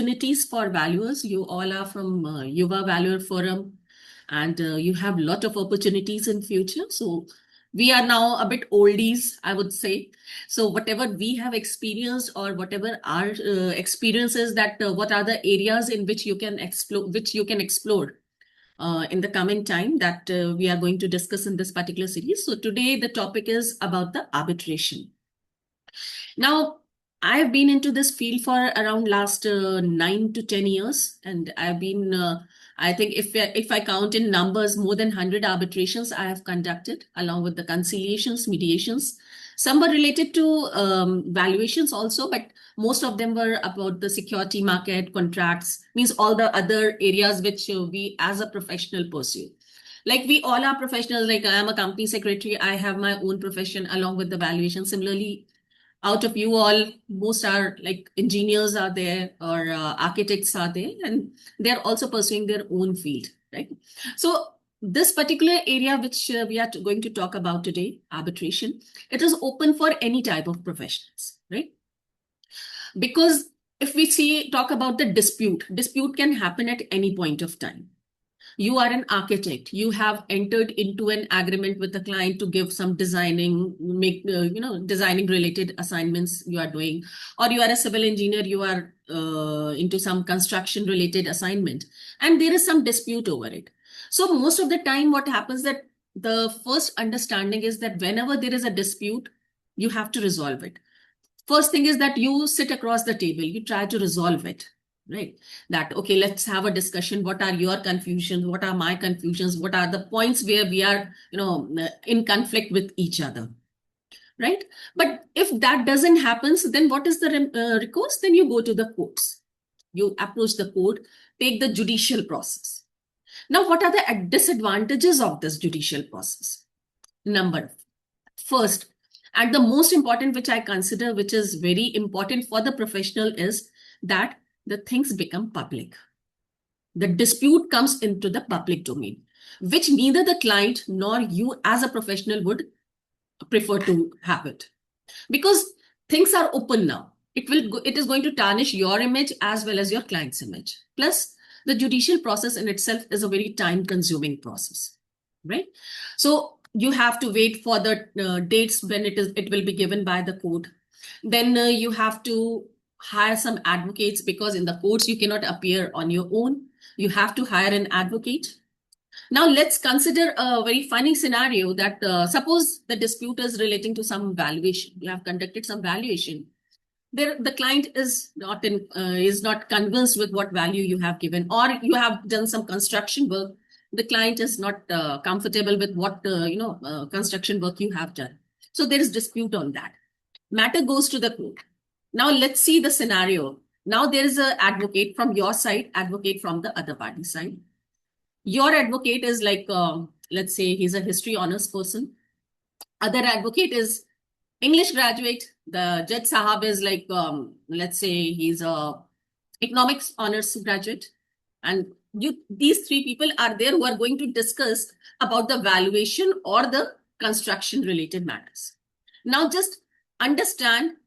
opportunities for valuers. You all are from Yuva Valuer Forum, and you have a lot of opportunities in future. So we are now a bit oldies, I would say. So whatever we have experienced or whatever our experiences, that what are the areas in which you can explore in the coming time, that we are going to discuss in this particular series. So today the topic is about the arbitration. Now, I've been into this field for around last 9 to 10 years, and I've been, I think if I count in numbers, more than 100 arbitrations I have conducted, along with the conciliations, mediations. Some were related to valuations also, but most of them were about the security market, contracts, means all the other areas which we as a professional pursue. Like we all are professionals, like I am a company secretary, I have my own profession along with the valuation. Similarly, out of you all, most are like engineers are there or architects are there, and they're also pursuing their own field, right? So this particular area which we are going to talk about today, arbitration, it is open for any type of professionals, right? Because if we talk about the dispute can happen at any point of time. You are an architect, you have entered into an agreement with the client to give some designing, designing related assignments you are doing, or you are a civil engineer, you are into some construction related assignment, and there is some dispute over it. So most of the time what happens, that the first understanding is that whenever there is a dispute, you have to resolve it. First thing is that you sit across the table, you try to resolve it. Right? That, okay, let's have a discussion. What are your confusions? What are my confusions? What are the points where we are, in conflict with each other? Right? But if that doesn't happen, so then what is the recourse? Then you go to the courts. You approach the court, take the judicial process. Now, what are the disadvantages of this judicial process? First, and the most important, which I consider, which is very important for the professional, is that the things become public. The dispute comes into the public domain, which neither the client nor you as a professional would prefer to have it. Because things are open now. It is going to tarnish your image as well as your client's image. Plus, the judicial process in itself is a very time-consuming process, right? So you have to wait for the dates when it will be given by the court. Then you have to hire some advocates, because in the courts you cannot appear on your own. You have to hire an advocate. Now let's consider a very funny scenario, that suppose the dispute is relating to some valuation. You have conducted some valuation. The client is not convinced with what value you have given, or you have done some construction work. The client is not comfortable with what construction work you have done. So there is dispute on that. Matter goes to the court. Now let's see the scenario. Now there is an advocate from your side, advocate from the other party side. Your advocate is like, let's say he's a history honors person. Other advocate is English graduate. The judge sahab is like, let's say he's a economics honors graduate. And these three people are there who are going to discuss about the valuation or the construction related matters. Now just understand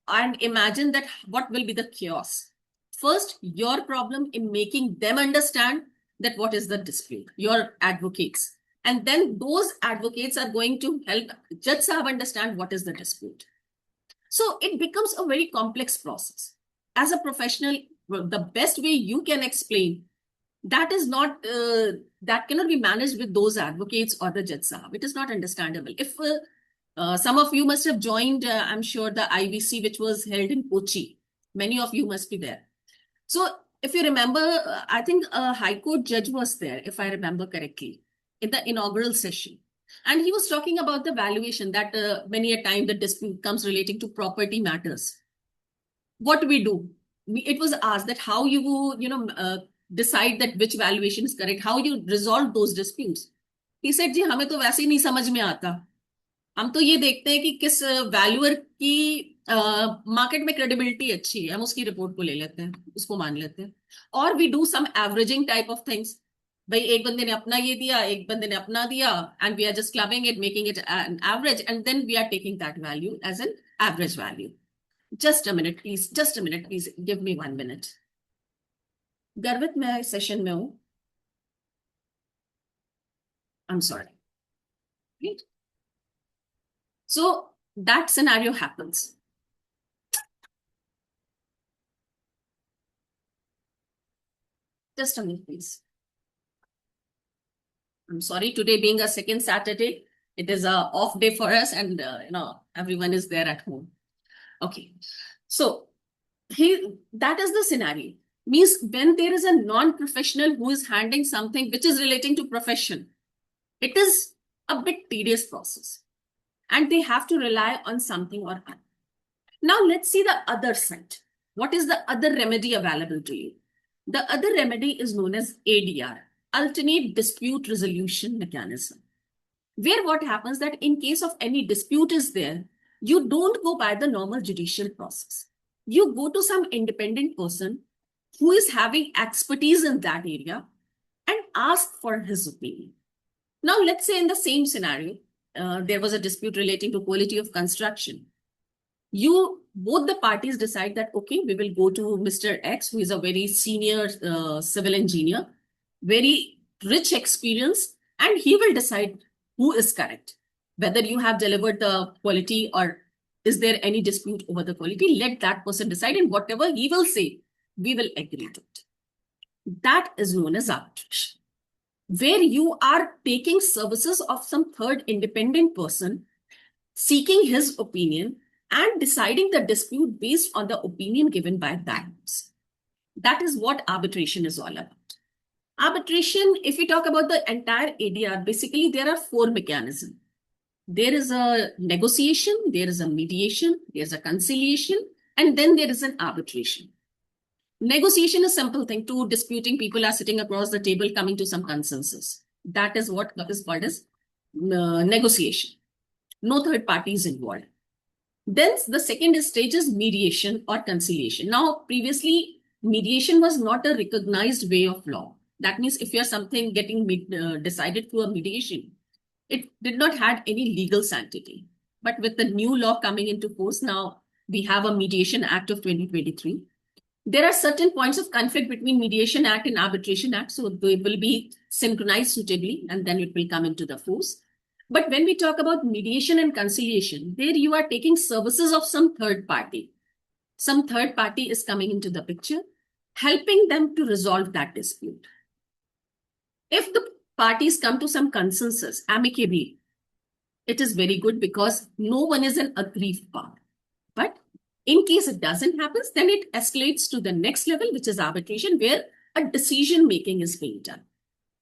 and imagine that what will be the chaos. First, your problem in making them understand that what is the dispute, your advocates. And then those advocates are going to help Judge Sahab understand what is the dispute. So it becomes a very complex process. As a professional, the best way you can explain, that is not, that cannot be managed with those advocates or the Judge Sahab. It is not understandable. If some of you must have joined, I'm sure, the IVC, which was held in Kochi. Many of you must be there. So if you remember, I think a High Court judge was there, if I remember correctly, in the inaugural session. And he was talking about the valuation, that many a time the dispute comes relating to property matters. What do we do? It was asked that how you decide that which valuation is correct, how you resolve those disputes. He said, जी हमें तो वैसे ही नहीं समझ में आता. हम तो ये देखते हैं कि किस वैल्यूअर की मार्केट में क्रेडिबिलिटी अच्छी है, हम उसकी रिपोर्ट को ले लेते हैं, उसको मान लेते हैं. और we do some averaging type of things. भाई एक बंदे ने अपना ये दिया, एक बंदे ने अपना दिया, and we are just clubbing it, making it an average, and then we are taking that value as an average value. Just a minute, please. Just a minute, please. Give me 1 minute. गर्वित मैं session में हूं. I'm sorry. Right? So that scenario happens. Just a minute, please. I'm sorry, today being a second Saturday, it is a off day for us, and everyone is there at home. Okay, so that is the scenario. Means when there is a non-professional who is handling something which is relating to profession, it is a bit tedious process, and they have to rely on something or other. Now let's see the other side. What is the other remedy available to you? The other remedy is known as ADR, Alternate Dispute Resolution Mechanism, where what happens that in case of any dispute is there, you don't go by the normal judicial process. You go to some independent person who is having expertise in that area and ask for his opinion. Now, let's say in the same scenario, there was a dispute relating to quality of construction. Both the parties decide that, okay, we will go to Mr. X, who is a very senior civil engineer, very rich experience, and he will decide who is correct, whether you have delivered the quality or is there any dispute over the quality. Let that person decide, and whatever he will say, we will agree to it. That is known as arbitration, where you are taking services of some third independent person, seeking his opinion, and deciding the dispute based on the opinion given by that person. That is what arbitration is all about. Arbitration, if we talk about the entire ADR, basically there are four mechanisms. There is a negotiation, there is a mediation, there's a conciliation, and then there is an arbitration. Negotiation is a simple thing. Two disputing people are sitting across the table coming to some consensus. That is what is called as negotiation. No third party is involved. Then the second stage is mediation or conciliation. Now, previously, mediation was not a recognized way of law. That means if you're something getting decided through a mediation, it did not have any legal sanctity. But with the new law coming into force now, we have a Mediation Act of 2023. There are certain points of conflict between Mediation Act and Arbitration Act, so they will be synchronized suitably, and then it will come into the force. But when we talk about mediation and conciliation, there you are taking services of some third party. Some third party is coming into the picture, helping them to resolve that dispute. If the parties come to some consensus amicably, it is very good because no one is an aggrieved part. But in case it doesn't happen, then it escalates to the next level, which is arbitration, where a decision making is being done.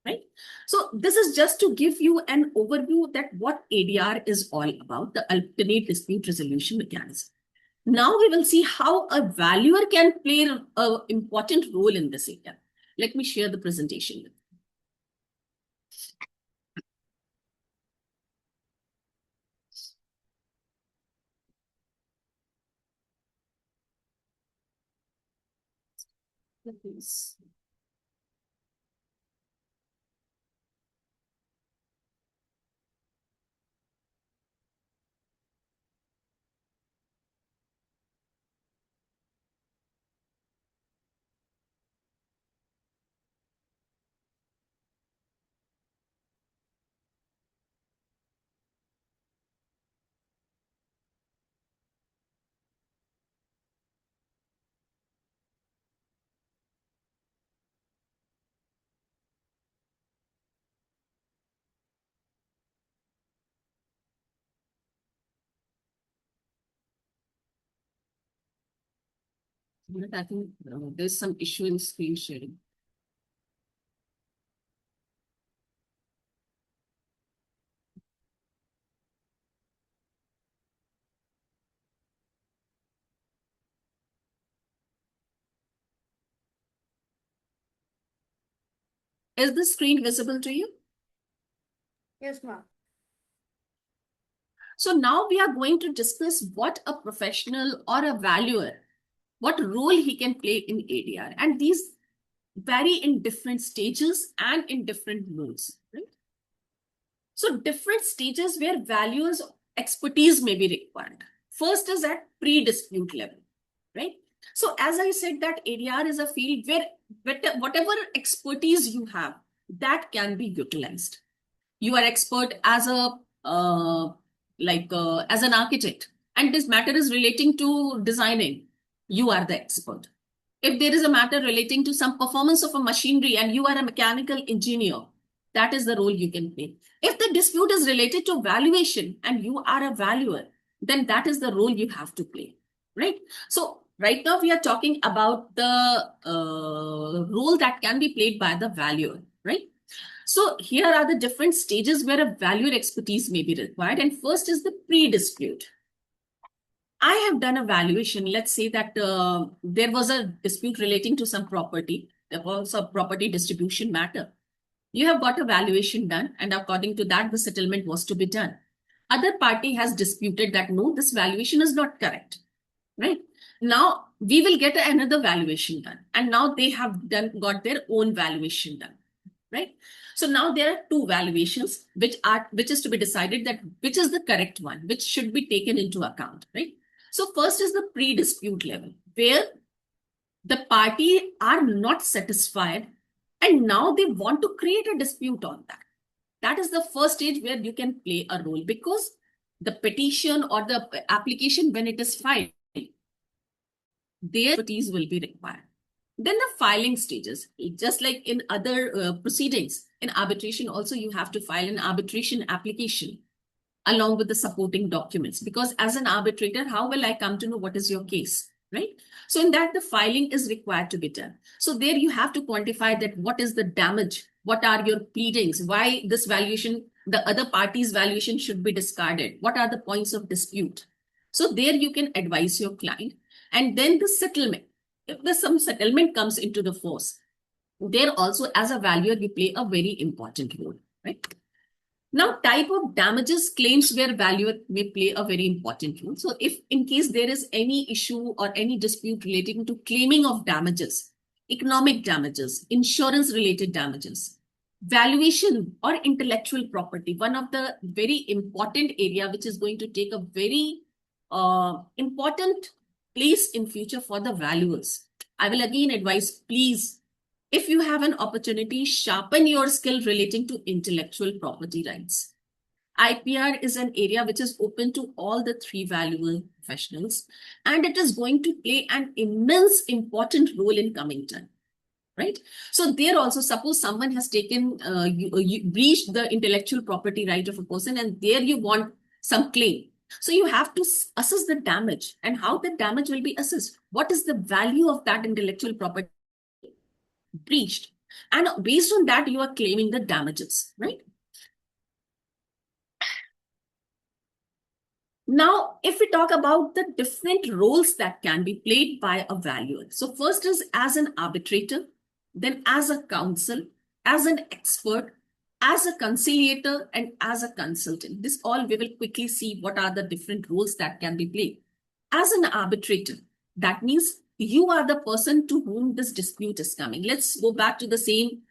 Right? So this is just to give you an overview that what ADR is all about, the alternate dispute resolution mechanism. Now we will see how a valuer can play an important role in this area. Let me share the presentation with you. Please. I think there's some issue in screen sharing. Is the screen visible to you? Yes, ma'am. So now we are going to discuss what a professional or a valuer, what role he can play in ADR. And these vary in different stages and in different modes. Right? So different stages where valuers' expertise may be required. First is at pre-dispute level, right? So as I said that ADR is a field where whatever expertise you have, that can be utilized. You are expert as a as an architect, and this matter is relating to designing. You are the expert. If there is a matter relating to some performance of a machinery and you are a mechanical engineer, that is the role you can play. If the dispute is related to valuation and you are a valuer, then that is the role you have to play, right? So right now we are talking about the role that can be played by the valuer, right? So here are the different stages where a valuer expertise may be required. And first is the pre-dispute. I have done a valuation. Let's say that there was a dispute relating to some property. There was a property distribution matter. You have got a valuation done, and according to that, the settlement was to be done. Other party has disputed that no, this valuation is not correct, right? Now we will get another valuation done, and now they have got their own valuation done, right? So now there are two valuations which is to be decided that which is the correct one, which should be taken into account, right? So first is the pre-dispute level, where the party are not satisfied and now they want to create a dispute on that. That is the first stage where you can play a role, because the petition or the application, when it is filed, their expertise will be required. Then the filing stages, just like in other proceedings, in arbitration also you have to file an arbitration application along with the supporting documents, because as an arbitrator, how will I come to know what is your case, right? So in that, the filing is required to be done. So there you have to quantify that what is the damage, what are your pleadings, why this valuation, the other party's valuation should be discarded, what are the points of dispute. So there you can advise your client. And then the settlement. If there's some settlement comes into the force, there also as a valuer, you play a very important role, right? Now, type of damages claims where valuer may play a very important role. So if in case there is any issue or any dispute relating to claiming of damages, economic damages, insurance related damages, valuation or intellectual property, one of the very important area which is going to take a very important place in future for the valuers. I will again advise, please, if you have an opportunity, sharpen your skill relating to intellectual property rights. IPR is an area which is open to all the three valuable professionals, and it is going to play an immense important role in coming time, right? So there also, suppose someone has taken, you breached the intellectual property right of a person, and there you want some claim. So you have to assess the damage, and how the damage will be assessed. What is the value of that intellectual property breached? And based on that, you are claiming the damages, right? Now, if we talk about the different roles that can be played by a valuer. So first is as an arbitrator, then as a counsel, as an expert, as a conciliator, and as a consultant. This all we will quickly see what are the different roles that can be played. As an arbitrator, that means you are the person to whom this dispute is coming. Let's go back to the same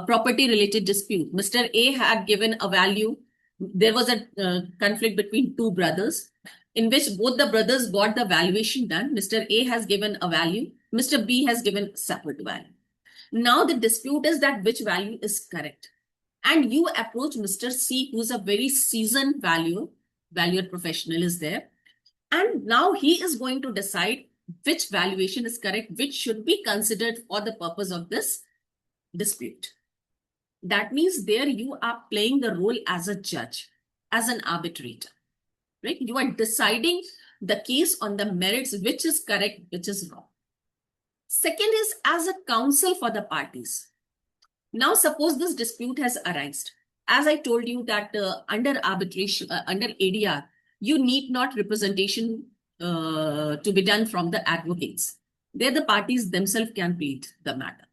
property related dispute. Mr. A had given a value. There was a conflict between two brothers in which both the brothers got the valuation done. Mr. A has given a value. Mr. B has given separate value. Now the dispute is that which value is correct. And you approach Mr. C, who's a very seasoned valuer professional is there. And now he is going to decide which valuation is correct, which should be considered for the purpose of this dispute. That means there you are playing the role as a judge, as an arbitrator, right? You are deciding the case on the merits, which is correct, which is wrong. Second is as a counsel for the parties. Now, suppose this dispute has arisen. As I told you that under arbitration, under ADR, you need not representation to be done from the advocates. There the parties themselves can plead the matter.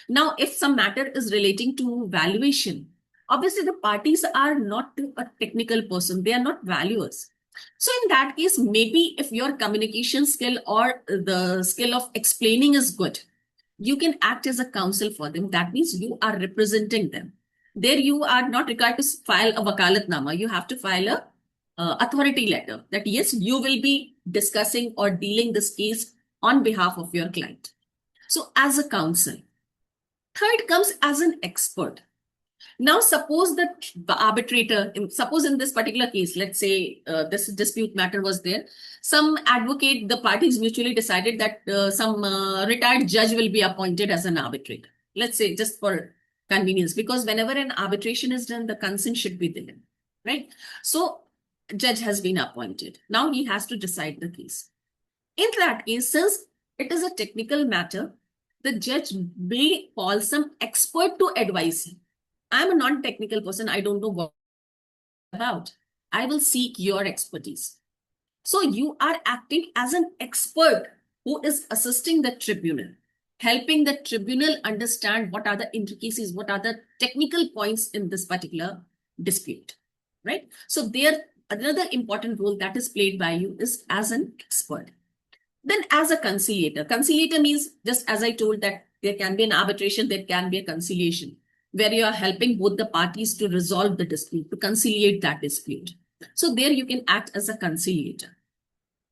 Now, if some matter is relating to valuation, obviously the parties are not a technical person. They are not valuers. So in that case, maybe if your communication skill or the skill of explaining is good, you can act as a counsel for them. That means you are representing them. There you are not required to file a wakalatnama. You have to file a authority letter that yes, you will be discussing or dealing this case on behalf of your client. So as a counsel, Third comes as an expert. Now, suppose that the arbitrator, suppose in this particular case, let's say this dispute matter was there. Some advocate, the parties mutually decided that some retired judge will be appointed as an arbitrator. Let's say just for convenience, because whenever an arbitration is done, the consent should be there, right? So, judge has been appointed. Now he has to decide the case. In that case, since it is a technical matter, the judge may call some expert to advise him. I'm a non-technical person. I don't know what about. I will seek your expertise. So you are acting as an expert who is assisting the tribunal, helping the tribunal understand what are the intricacies, what are the technical points in this particular dispute, right? So there, another important role that is played by you is as an expert. Then as a conciliator, conciliator means, just as I told, that there can be an arbitration, there can be a conciliation, where you are helping both the parties to resolve the dispute, to conciliate that dispute. So there you can act as a conciliator,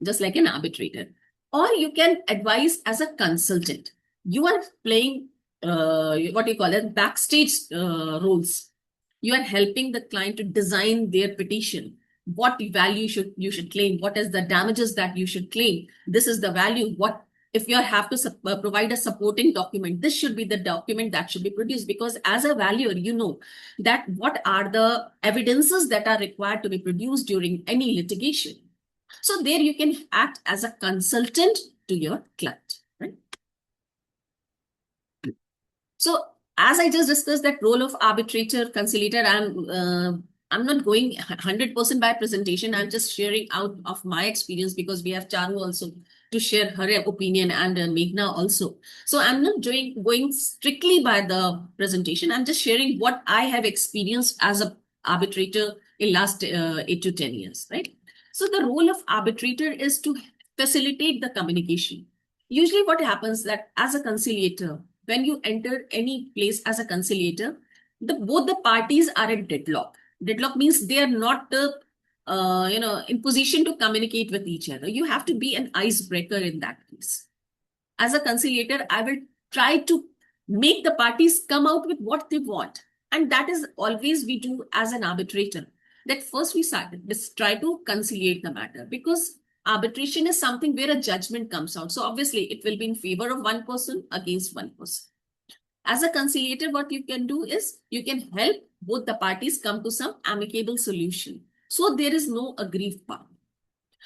just like an arbitrator. Or you can advise as a consultant. You are playing what you call it, backstage roles. You are helping the client to design their petition. What value you should claim? What is the damages that you should claim? This is the value. What if you have to provide a supporting document? This should be the document that should be produced, because as a valuer, you know that what are the evidences that are required to be produced during any litigation. So there you can act as a consultant to your client, right? So as I just discussed that role of arbitrator, conciliator, I'm not going 100% by presentation. I'm just sharing out of my experience, because we have Charu also to share her opinion, and Meghna also. So I'm not going strictly by the presentation. I'm just sharing what I have experienced as a arbitrator in last 8 to 10 years, right? So the role of arbitrator is to facilitate the communication. Usually what happens that as a conciliator, when you enter any place as a conciliator, both the parties are at deadlock. Deadlock means they are not in position to communicate with each other. You have to be an icebreaker in that case. As a conciliator, I will try to make the parties come out with what they want. And that is always we do as an arbitrator. That first we try to conciliate the matter, because arbitration is something where a judgment comes out. So obviously it will be in favor of one person against one person. As a conciliator, what you can do is you can help both the parties come to some amicable solution. So there is no aggrieved party.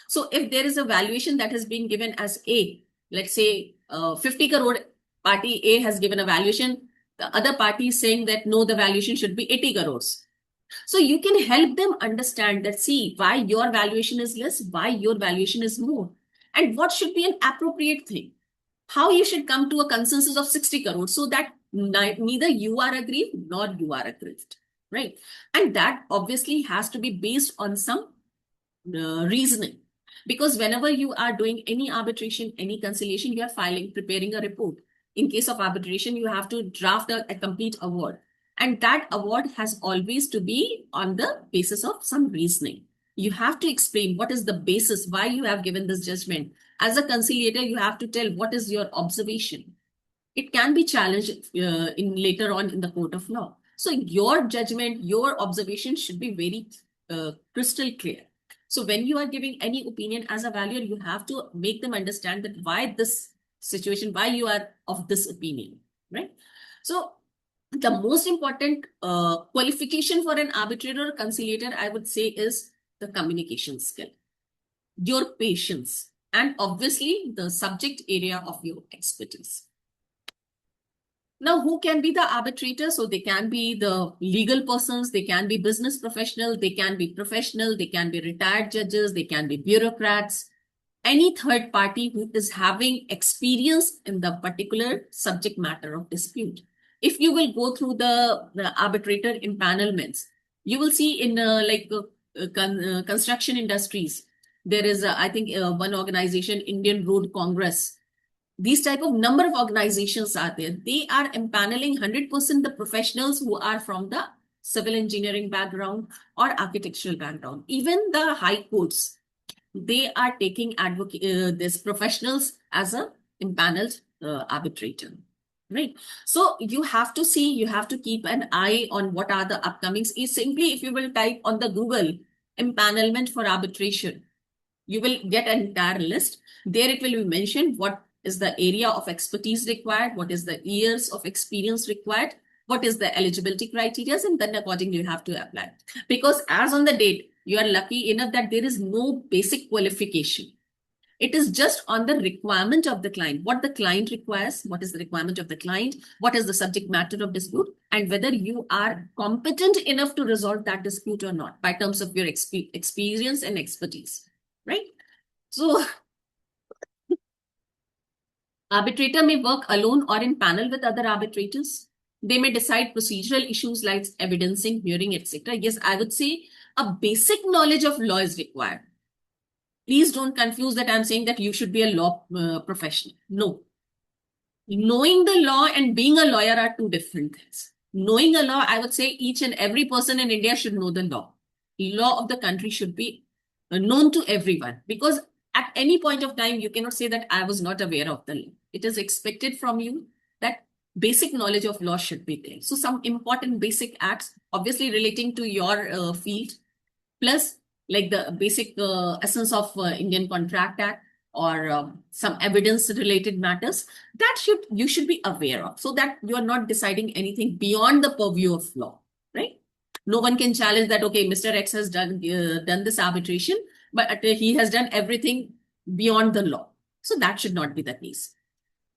So if there is a valuation that has been given as A, let's say 50 crore, party A has given a valuation, the other party is saying that no, the valuation should be 80 crores. So you can help them understand that, see, why your valuation is less, why your valuation is more, and what should be an appropriate thing. How you should come to a consensus of 60 crores so that neither you are aggrieved nor you are aggrieved, right? And that obviously has to be based on some reasoning. Because whenever you are doing any arbitration, any conciliation, you are preparing a report. In case of arbitration, you have to draft a complete award. And that award has always to be on the basis of some reasoning. You have to explain what is the basis, why you have given this judgment. As a conciliator, you have to tell what is your observation. It can be challenged in later on in the court of law. So your judgment, your observation should be very crystal clear. So when you are giving any opinion as a valuer, you have to make them understand that why this situation, why you are of this opinion, right? So the most important qualification for an arbitrator or conciliator, I would say, is the communication skill, your patience, and obviously the subject area of your expertise. Now, who can be the arbitrator? So they can be the legal persons, they can be business professional, they can be professional, they can be retired judges, they can be bureaucrats, any third party who is having experience in the particular subject matter of dispute. If you will go through the arbitrator empanelments, you will see in construction industries, there is, I think, one organization, Indian Road Congress. These type of number of organizations are there. They are empaneling 100% the professionals who are from the civil engineering background or architectural background. Even the high courts, they are taking these professionals as a empaneled arbitrator. right? So you have to see, you have to keep an eye on what are the upcomings. Is simply if you will type on the Google empanelment for arbitration, you will get an entire list. There it will be mentioned what is the area of expertise required, what is the years of experience required, what is the eligibility criteria, and then accordingly you have to apply. Because as on the date, you are lucky enough that there is no basic qualification. It is just on the requirement of the client, what the client requires, what is the requirement of the client, what is the subject matter of dispute, and whether you are competent enough to resolve that dispute or not by terms of your experience and expertise, right? So, arbitrator may work alone or in panel with other arbitrators. They may decide procedural issues like evidencing, hearing, etc. Yes, I would say a basic knowledge of law is required. Please don't confuse that I'm saying that you should be a law professional. No. Knowing the law and being a lawyer are two different things. Knowing a law, I would say each and every person in India should know the law. The law of the country should be known to everyone, because at any point of time, you cannot say that I was not aware of the law. It is expected from you that basic knowledge of law should be there. So some important basic acts, obviously relating to your field, plus like the basic essence of Indian Contract Act, or some evidence related matters that you should be aware of, so that you are not deciding anything beyond the purview of law, right? No one can challenge that, okay, Mr. X has done this arbitration, but he has done everything beyond the law. So that should not be the case.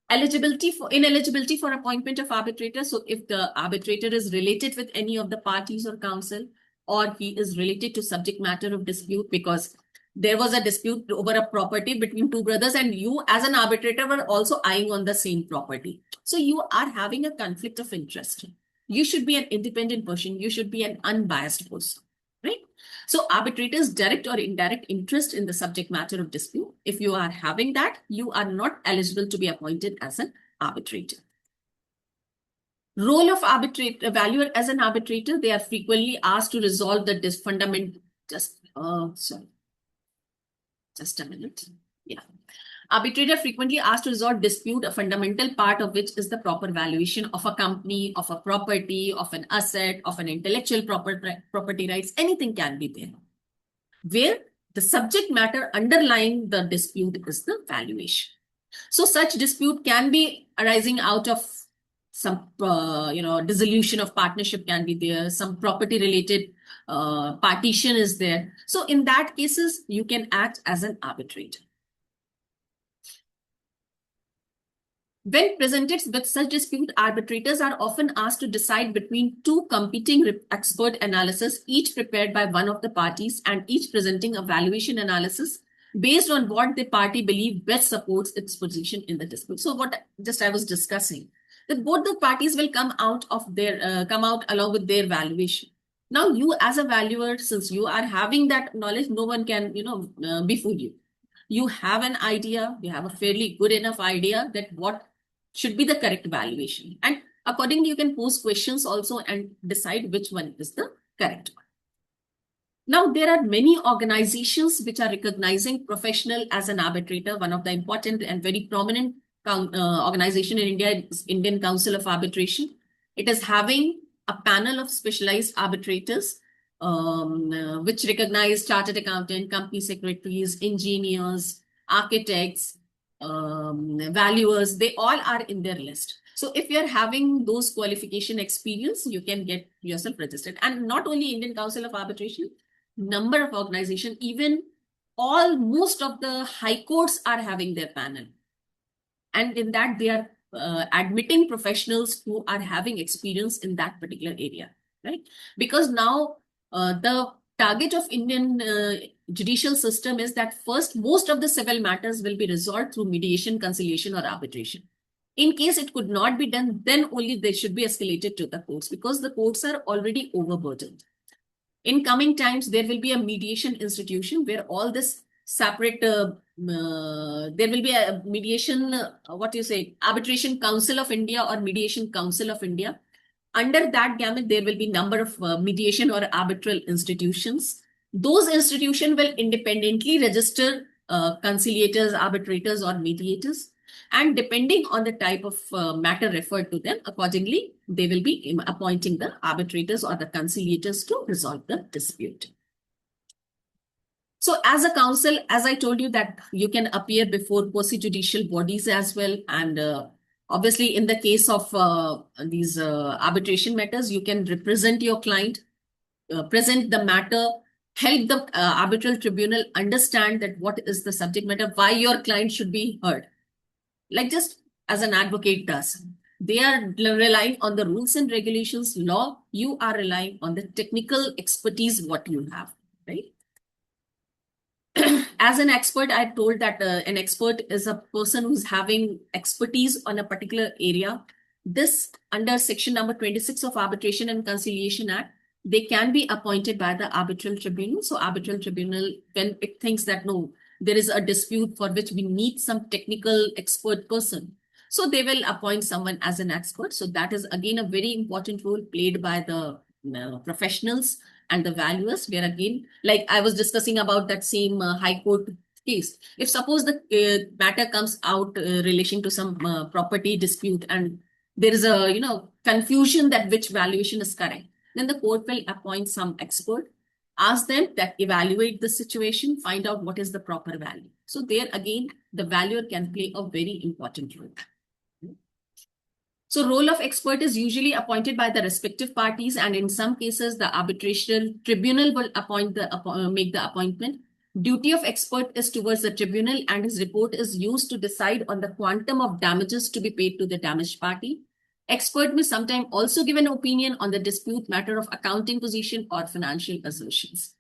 Ineligibility for appointment of arbitrator. So if the arbitrator is related with any of the parties or counsel, or he is related to subject matter of dispute, because there was a dispute over a property between two brothers, and you as an arbitrator were also eyeing on the same property. So you are having a conflict of interest. You should be an independent person. You should be an unbiased person, right? So arbitrators' direct or indirect interest in the subject matter of dispute, if you are having that, you are not eligible to be appointed as an arbitrator. Role of arbitrator, valuer as an arbitrator, they are frequently asked to resolve the fundamental, just a minute. Yeah. Arbitrator frequently asked to resolve dispute, a fundamental part of which is the proper valuation of a company, of a property, of an asset, of an intellectual property rights, anything can be there, where the subject matter underlying the dispute is the valuation. So such dispute can be arising out of some, dissolution of partnership can be there, some property related partition is there. So in that cases, you can act as an arbitrator. When presented with such dispute, arbitrators are often asked to decide between two competing expert analysis, each prepared by one of the parties and each presenting a valuation analysis based on what the party believe best supports its position in the dispute. So what just I was discussing, that both the parties will come out along with their valuation. Now you as a valuer, since you are having that knowledge, no one can befool you. You have an idea, you have a fairly good enough idea that what should be the correct valuation. And accordingly, you can pose questions also and decide which one is the correct one. Now, there are many organizations which are recognizing professional as an arbitrator. One of the important and very prominent organization in India is Indian Council of Arbitration. It is having a panel of specialized arbitrators which recognize chartered accountant, company secretaries, engineers, architects, valuers. They all are in their list. So if you're having those qualification experience, you can get yourself registered. And not only Indian Council of Arbitration, number of organizations, even most of the high courts are having their panel. And in that, they are admitting professionals who are having experience in that particular area, right? Because now the target of Indian judicial system is that first, most of the civil matters will be resolved through mediation, conciliation, or arbitration. In case it could not be done, then only they should be escalated to the courts, because the courts are already overburdened. In coming times, there will be a mediation institution where all this separate, there will be a mediation, arbitration council of India or mediation council of India. Under that gamut, there will be number of mediation or arbitral institutions. Those institutions will independently register conciliators, arbitrators, or mediators. And depending on the type of matter referred to them, accordingly, they will be appointing the arbitrators or the conciliators to resolve the dispute. So as a counsel, as I told you that you can appear before quasi-judicial bodies as well. And obviously, in the case of these arbitration matters, you can represent your client, present the matter, help the arbitral tribunal understand that what is the subject matter, why your client should be heard. Like just as an advocate does. They are relying on the rules and regulations, law. You are relying on the technical expertise, what you have, right? As an expert, I told that an expert is a person who's having expertise on a particular area. This under section number 26 of Arbitration and Conciliation Act, they can be appointed by the arbitral tribunal. So arbitral tribunal, when it thinks that no, there is a dispute for which we need some technical expert person, so they will appoint someone as an expert. So that is again a very important role played by the professionals and the valuers, where again, like I was discussing about that same high court case. If suppose the matter comes out relation to some property dispute and there is a confusion that which valuation is correct, then the court will appoint some expert, ask them that evaluate the situation, find out what is the proper value. So there again, the valuer can play a very important role. So role of expert is usually appointed by the respective parties, and in some cases, the arbitration tribunal will make the appointment. Duty of expert is towards the tribunal, and his report is used to decide on the quantum of damages to be paid to the damaged party. Expert may sometimes also give an opinion on the dispute matter of accounting position or financial assertions.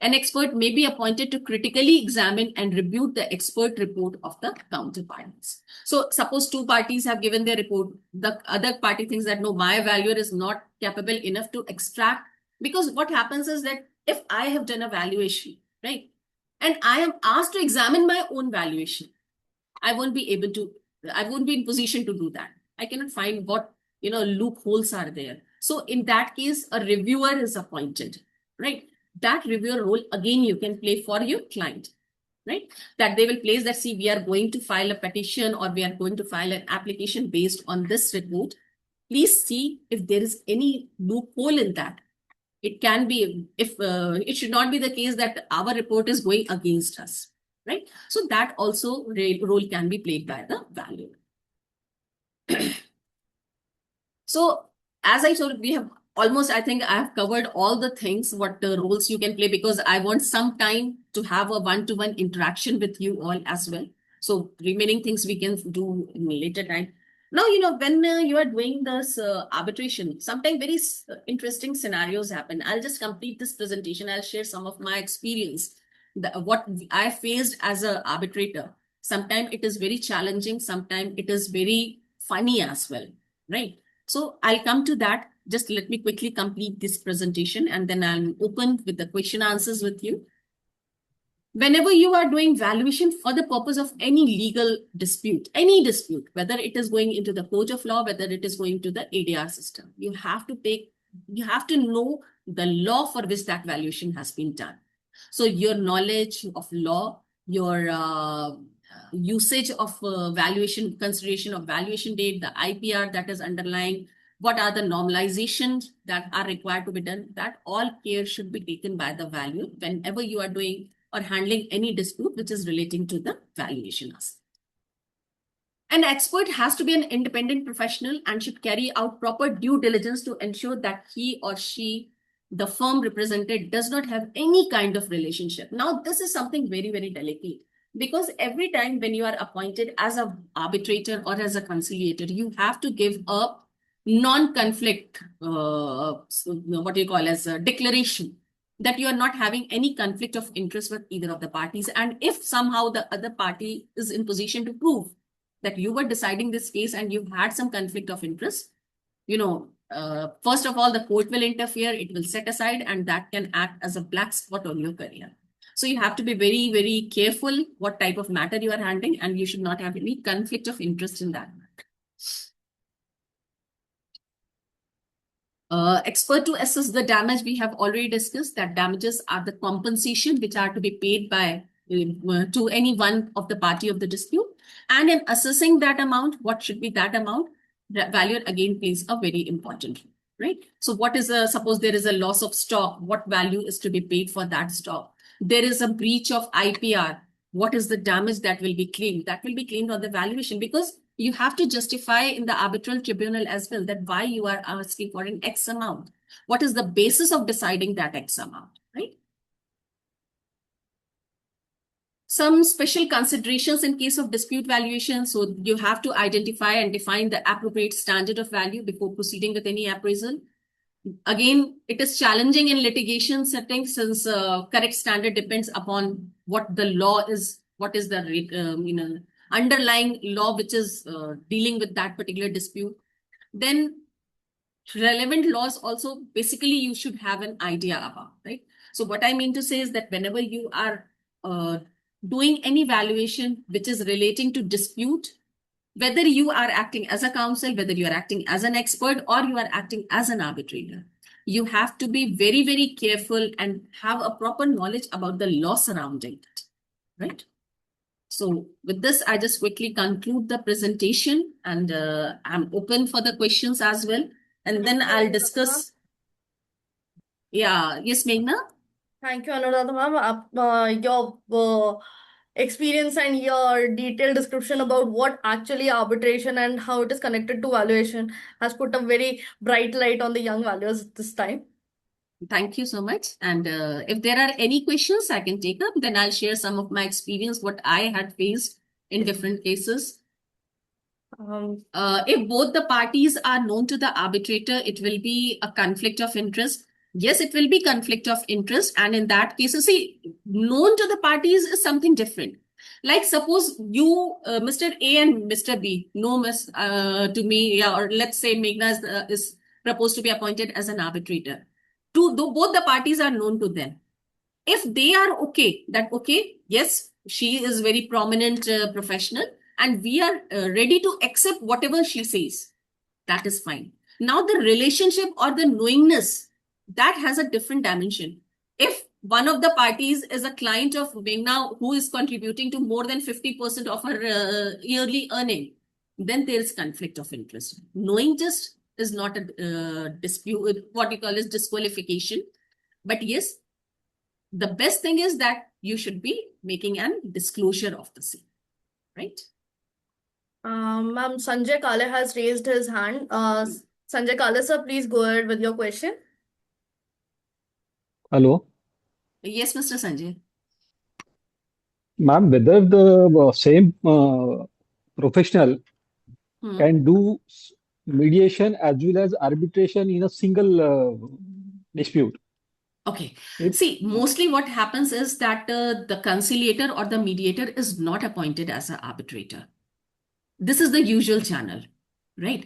An expert may be appointed to critically examine and rebut the expert report of the counterparties. So suppose two parties have given their report, the other party thinks that no, my valuer is not capable enough to extract, because what happens is that if I have done a valuation, right, and I am asked to examine my own valuation, I won't be in position to do that. I cannot find what loopholes are there. So in that case, a reviewer is appointed, right? That reviewer role, again, you can play for your client, right? That they will place that, see, we are going to file a petition or we are going to file an application based on this report. Please see if there is any loophole in that. It can be, if it should not be the case that our report is going against us, right? So that also role can be played by the valuer. So as I told, we have almost, I think I have covered all the things, what roles you can play, because I want some time to have a one-to-one interaction with you all as well. So remaining things we can do in a later time. Now, when you are doing this arbitration, sometimes very interesting scenarios happen. I'll just complete this presentation. I'll share some of my experience, what I faced as an arbitrator. Sometimes it is very challenging. Sometimes it is very funny as well, right? So I'll come to that. Just let me quickly complete this presentation and then I'll open with the question answers with you. Whenever you are doing valuation for the purpose of any legal dispute, any dispute, whether it is going into the court of law, whether it is going to the ADR system, you have to know the law for which that valuation has been done. So your knowledge of law, your usage of valuation, consideration of valuation date, the IPR that is underlying, what are the normalizations that are required to be done, that all care should be taken by the valuer whenever you are doing or handling any dispute which is relating to the valuation aspect. An expert has to be an independent professional and should carry out proper due diligence to ensure that he or she, the firm represented, does not have any kind of relationship. Now, this is something very, very delicate, because every time when you are appointed as an arbitrator or as a conciliator, you have to give a non-conflict, what do you call as a declaration that you are not having any conflict of interest with either of the parties. And if somehow the other party is in position to prove that you were deciding this case and you had some conflict of interest, first of all, the court will interfere, it will set aside, and that can act as a black spot on your career. So you have to be very, very careful what type of matter you are handling, and you should not have any conflict of interest in that matter. Expert to assess the damage, we have already discussed that damages are the compensation which are to be paid by to any one of the party of the dispute. And in assessing that amount, what should be that amount? The valuer again plays a very important role, right? So what is suppose there is a loss of stock, what value is to be paid for that stock? There is a breach of IPR. What is the damage that will be claimed? That will be claimed on the valuation, because you have to justify in the arbitral tribunal as well that why you are asking for an X amount. What is the basis of deciding that X amount, right? Some special considerations in case of dispute valuation. So you have to identify and define the appropriate standard of value before proceeding with any appraisal. Again, it is challenging in litigation settings since correct standard depends upon what the law is, what is the underlying law which is dealing with that particular dispute. Then relevant laws also basically you should have an idea about, right? So what I mean to say is that whenever you are doing any valuation which is relating to dispute, whether you are acting as a counsel, whether you are acting as an expert, or you are acting as an arbitrator, you have to be very, very careful and have a proper knowledge about the law surrounding it, right? So with this, I just quickly conclude the presentation, and I'm open for the questions as well. And then I'll discuss. Yeah, yes, Meghna? Thank you, Anuradha ma'am. Your experience and your detailed description about what actually arbitration and how it is connected to valuation has put a very bright light on the young valuers this time. Thank you so much. And if there are any questions I can take up, then I'll share some of my experience, what I had faced in different cases. If both the parties are known to the arbitrator, it will be a conflict of interest. Yes, it will be conflict of interest. And in that case, you see, known to the parties is something different. Like suppose you, Mr. A and Mr. B, know to me, yeah, or let's say Meghna is proposed to be appointed as an arbitrator. Both the parties are known to them. If they are okay, that okay, yes, she is very prominent professional, and we are ready to accept whatever she says, that is fine. Now the relationship or the knowingness, that has a different dimension. If one of the parties is a client of Meghna who is contributing to more than 50% of her yearly earning, then there is conflict of interest. Knowing just is not a dispute, what you call is disqualification. But yes, the best thing is that you should be making a disclosure of the same, right? Ma'am, Sanjay Kale has raised his hand. Sanjay Kale, sir, please go ahead with your question. Hello, Yes, Mr. Sanjay. ma'am, whether the same professional can do mediation as well as arbitration in a single dispute. Okay. If See, mostly what happens is that the conciliator or the mediator is not appointed as an arbitrator. This is the usual channel, right?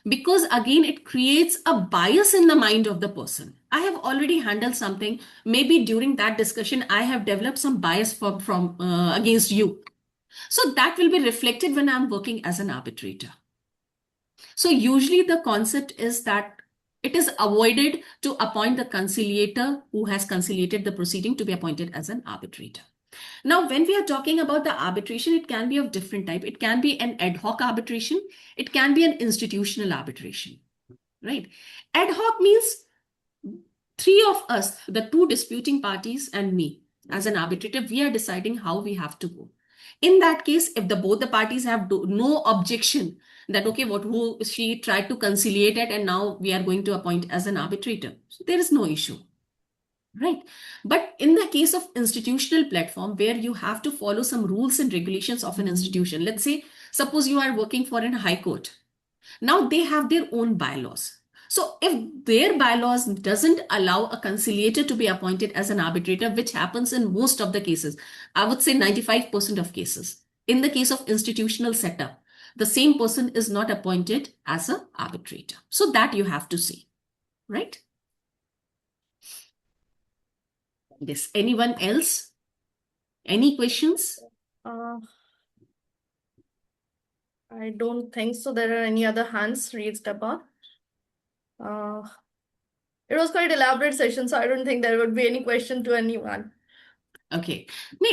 Because again, it creates a bias in the mind of the person. I have already handled something. Maybe during that discussion, I have developed some bias from against you. So that will be reflected when I'm working as an arbitrator. So usually the concept is that it is avoided to appoint the conciliator who has conciliated the proceeding to be appointed as an arbitrator. Now, when we are talking about the arbitration, it can be of different type. It can be an ad hoc arbitration. It can be an institutional arbitration, right? Ad hoc means three of us, the two disputing parties and me as an arbitrator, we are deciding how we have to go. In that case, if both the parties have no objection that, okay, she tried to conciliate it and now we are going to appoint as an arbitrator, so there is no issue. Right. But in the case of institutional platform where you have to follow some rules and regulations of an institution, let's say, suppose you are working for a high court. Now they have their own bylaws. So if their bylaws doesn't allow a conciliator to be appointed as an arbitrator, which happens in most of the cases, I would say 95% of cases, in the case of institutional setup, the same person is not appointed as an arbitrator. So that you have to see, right? Yes. Anyone else? Any questions? I don't think so. There are any other hands raised above. It was quite elaborate session, so I don't think there would be any question to anyone. Okay.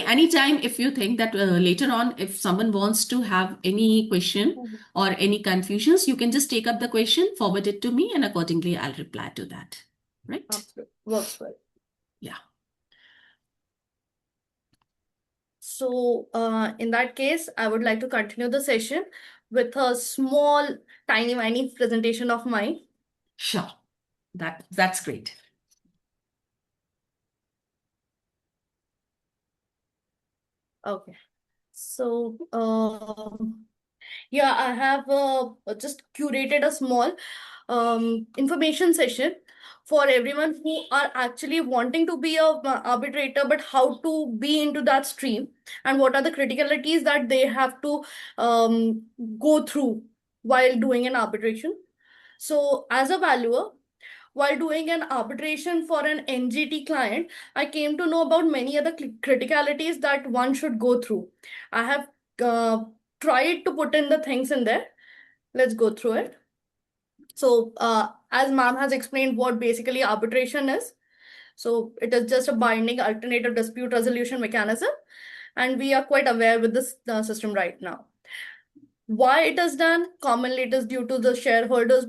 Anytime if you think that later on, if someone wants to have any question or any confusions, you can just take up the question, forward it to me, and accordingly I'll reply to that. Right? Absolutely. Works well. Yeah. So, in that case, I would like to continue the session with a small, tiny presentation of mine. Sure. That's great. Okay. So, yeah, I have just curated a small information session for everyone who are actually wanting to be a arbitrator, but how to be into that stream and what are the criticalities that they have to go through while doing an arbitration. So, as a valuer, while doing an arbitration for an NGT client, I came to know about many other criticalities that one should go through. I have tried to put in the things in there. Let's go through it. So, as ma'am has explained what basically arbitration is, so it is just a binding alternative dispute resolution mechanism, and we are quite aware with this system right now. Why it is done? Commonly, it is due to the shareholders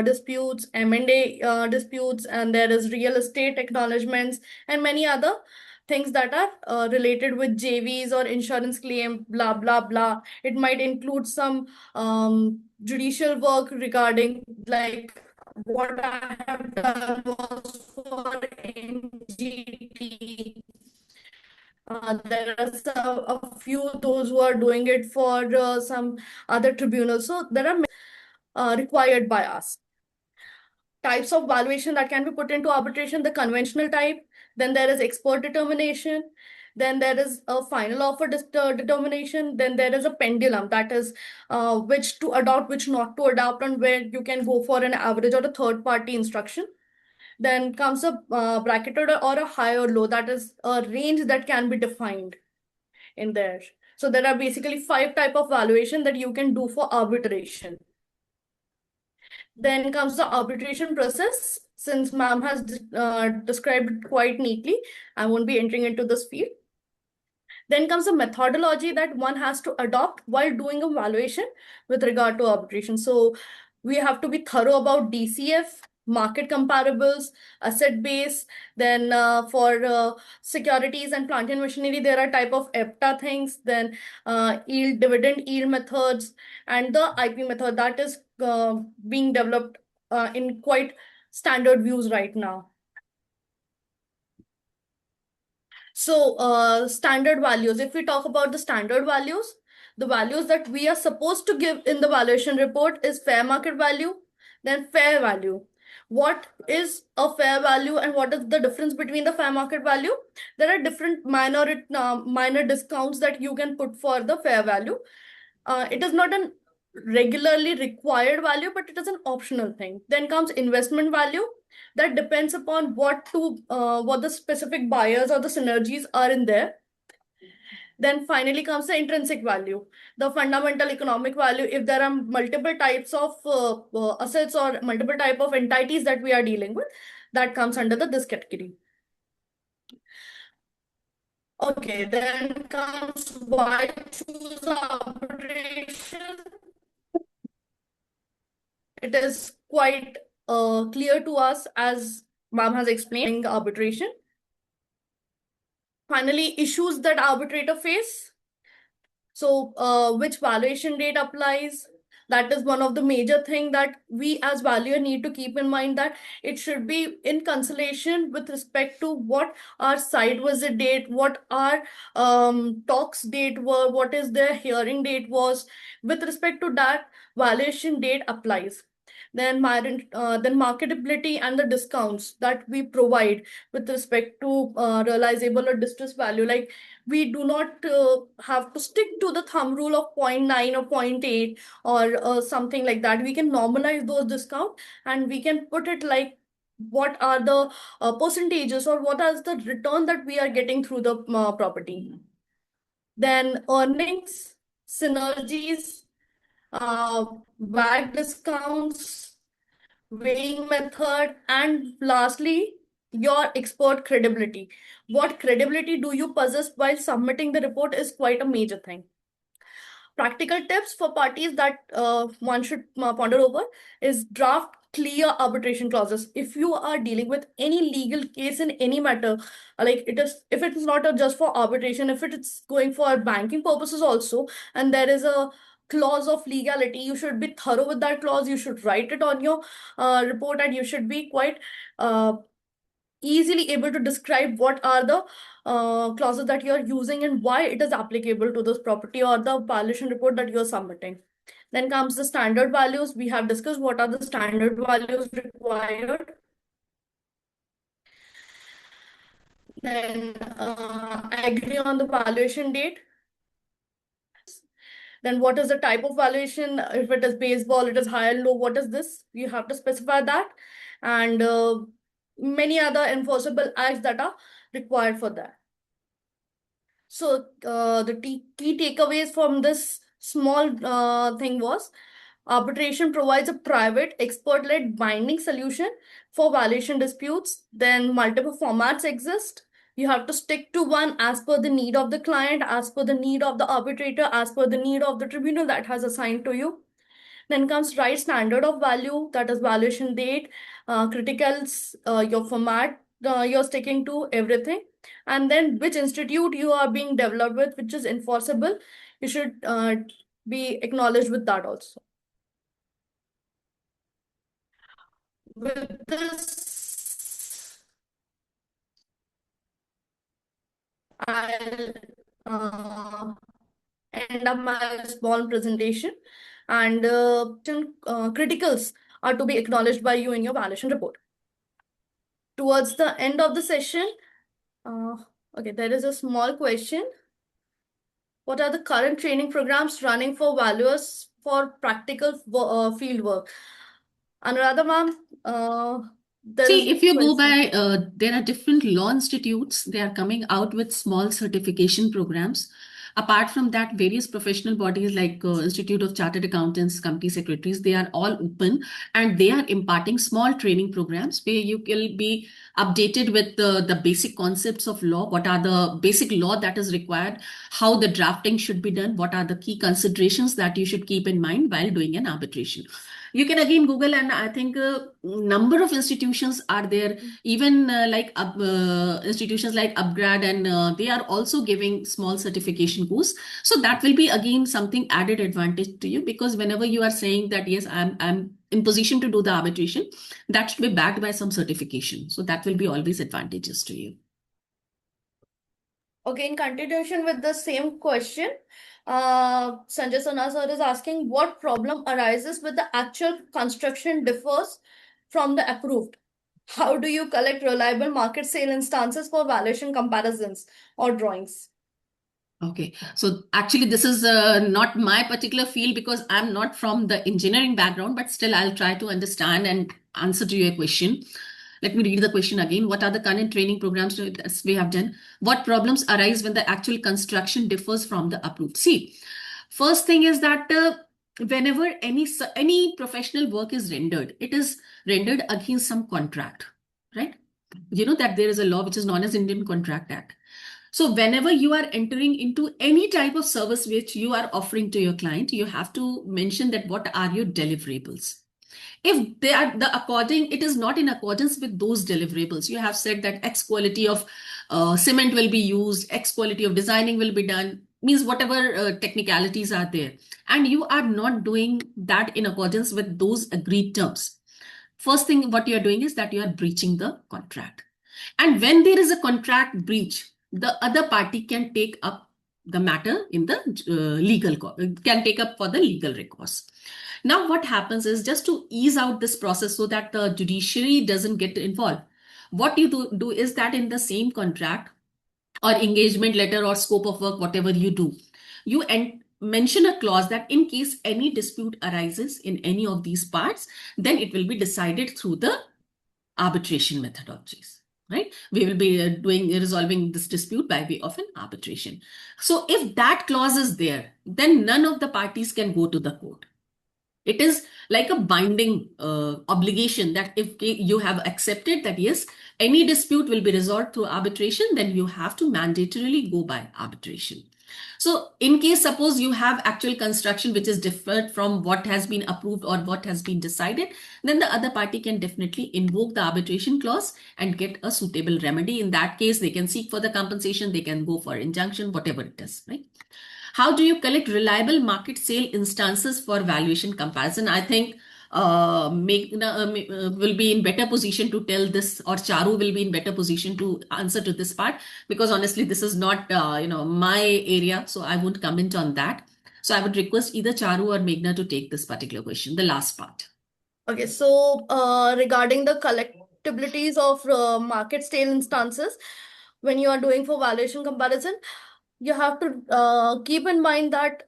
disputes, M&A disputes, and there is real estate acknowledgements and many other things that are related with JVs or insurance claim, blah, blah, blah. It might include some judicial work regarding like what I have done was for NGT. There are a few those who are doing it for some other tribunals. So there are required by us. Types of valuation that can be put into arbitration, the conventional type, then there is expert determination, then there is a final offer determination, then there is a pendulum, that is which to adopt, which not to adopt, and where you can go for an average or a third party instruction. Then comes a bracketed or a high or low, that is a range that can be defined in there. So there are basically 5 type of valuation that you can do for arbitration. Then comes the arbitration process. Since ma'am has described it quite neatly, I won't be entering into this field. Then comes the methodology that one has to adopt while doing a valuation with regard to arbitration. So we have to be thorough about DCF, market comparables, asset base. Then for securities and plant and machinery, there are type of EPTA things. Then yield, dividend yield methods, and the IP method that is being developed in quite standard views right now. So standard values, if we talk about the standard values, the values that we are supposed to give in the valuation report is fair market value, then fair value. What is a fair value and what is the difference between the fair market value? There are different minor discounts that you can put for the fair value. It is not a regularly required value, but it is an optional thing. Then comes investment value. That depends upon what the specific buyers or the synergies are in there. Then finally comes the intrinsic value, the fundamental economic value. If there are multiple types of assets or multiple type of entities that we are dealing with, that comes under this category. Okay, then comes why choose arbitration. It is quite clear to us, as ma'am has explained, arbitration. Finally, issues that arbitrator face. So which valuation rate applies? That is one of the major thing that we as valuer need to keep in mind, that it should be in consolation with respect to what our site visit date, what our talks date were, what is their hearing date was. With respect to that, valuation date applies. Then marketability and the discounts that we provide with respect to realizable or distress value. Like we do not have to stick to the thumb rule of 0.9 or 0.8 or something like that. We can normalize those discounts and we can put it like what are the percentages or what is the return that we are getting through the property. Then earnings, synergies, WAC discounts, weighing method, and lastly, your expert credibility. What credibility do you possess while submitting the report is quite a major thing. Practical tips for parties that one should ponder over is draft clear arbitration clauses. If you are dealing with any legal case in any matter, like it is, if it is not just for arbitration, if it is going for banking purposes also, and there is a clause of legality, you should be thorough with that clause. You should write it on your report, and you should be quite easily able to describe what are the clauses that you are using and why it is applicable to this property or the valuation report that you are submitting. Then comes the standard values. We have discussed what are the standard values required. Then agree on the valuation date. Then what is the type of valuation? If it is baseball, it is high and low. What is this? You have to specify that. And many other enforceable acts that are required for that. So the key takeaways from this small thing was arbitration provides a private expert-led binding solution for valuation disputes. Then multiple formats exist. You have to stick to one as per the need of the client, as per the need of the arbitrator, as per the need of the tribunal that has assigned to you. Then comes right standard of value, that is valuation date, criticals, your format you're sticking to, everything. And then which institute you are being developed with, which is enforceable. You should be acknowledged with that also. With this, I'll end up my small presentation, and criticals are to be acknowledged by you in your valuation report. Towards the end of the session, okay, there is a small question. What are the current training programs running for valuers for practical field work? Anuradha ma'am, See, if you go by, there are different law institutes. They are coming out with small certification programs. Apart from that, various professional bodies like Institute of Chartered Accountants, Company Secretaries, they are all open and they are imparting small training programs where you will be updated with the basic concepts of law, what are the basic law that is required, how the drafting should be done, what are the key considerations that you should keep in mind while doing an arbitration. You can again Google, and I think a number of institutions are there, even institutions like Upgrad, and they are also giving small certification course. So that will be again something added advantage to you, because whenever you are saying that, yes, I'm in position to do the arbitration, that should be backed by some certification. So that will be always advantageous to you. Okay, in continuation with the same question, Sanjay Sona sir is asking what problem arises with the actual construction differs from the approved. How do you collect reliable market sale instances for valuation comparisons or drawings? Okay, so actually this is not my particular field because I'm not from the engineering background, but still I'll try to understand and answer to your question. Let me read the question again. What are the current training programs we have done? What problems arise when the actual construction differs from the approved? See, first thing is that whenever any professional work is rendered, it is rendered against some contract, right? You know that there is a law which is known as Indian Contract Act. So whenever you are entering into any type of service which you are offering to your client, you have to mention that what are your deliverables. If they are it is not in accordance with those deliverables. You have said that X quality of cement will be used, X quality of designing will be done, means whatever technicalities are there, and you are not doing that in accordance with those agreed terms. First thing what you are doing is that you are breaching the contract. And when there is a contract breach, the other party can take up the matter in the can take up for the legal recourse. Now, what happens is, just to ease out this process so that the judiciary doesn't get involved, what you do is that in the same contract or engagement letter or scope of work, whatever you do, you mention a clause that in case any dispute arises in any of these parts, then it will be decided through the arbitration methodologies. Right? We will be resolving this dispute by way of an arbitration. So if that clause is there, then none of the parties can go to the court. It is like a binding obligation that if you have accepted that, yes, any dispute will be resolved through arbitration, then you have to mandatorily go by arbitration. So in case suppose you have actual construction which is different from what has been approved or what has been decided, then the other party can definitely invoke the arbitration clause and get a suitable remedy. In that case, they can seek for the compensation, they can go for injunction, whatever it is, right? How do you collect reliable market sale instances for valuation comparison? I think Meghna will be in better position to tell this, or Charu will be in better position to answer to this part, because honestly, this is not my area, so I won't comment on that. So I would request either Charu or Meghna to take this particular question, the last part. Okay, so regarding the collectibilities of market sale instances, when you are doing for valuation comparison, you have to keep in mind that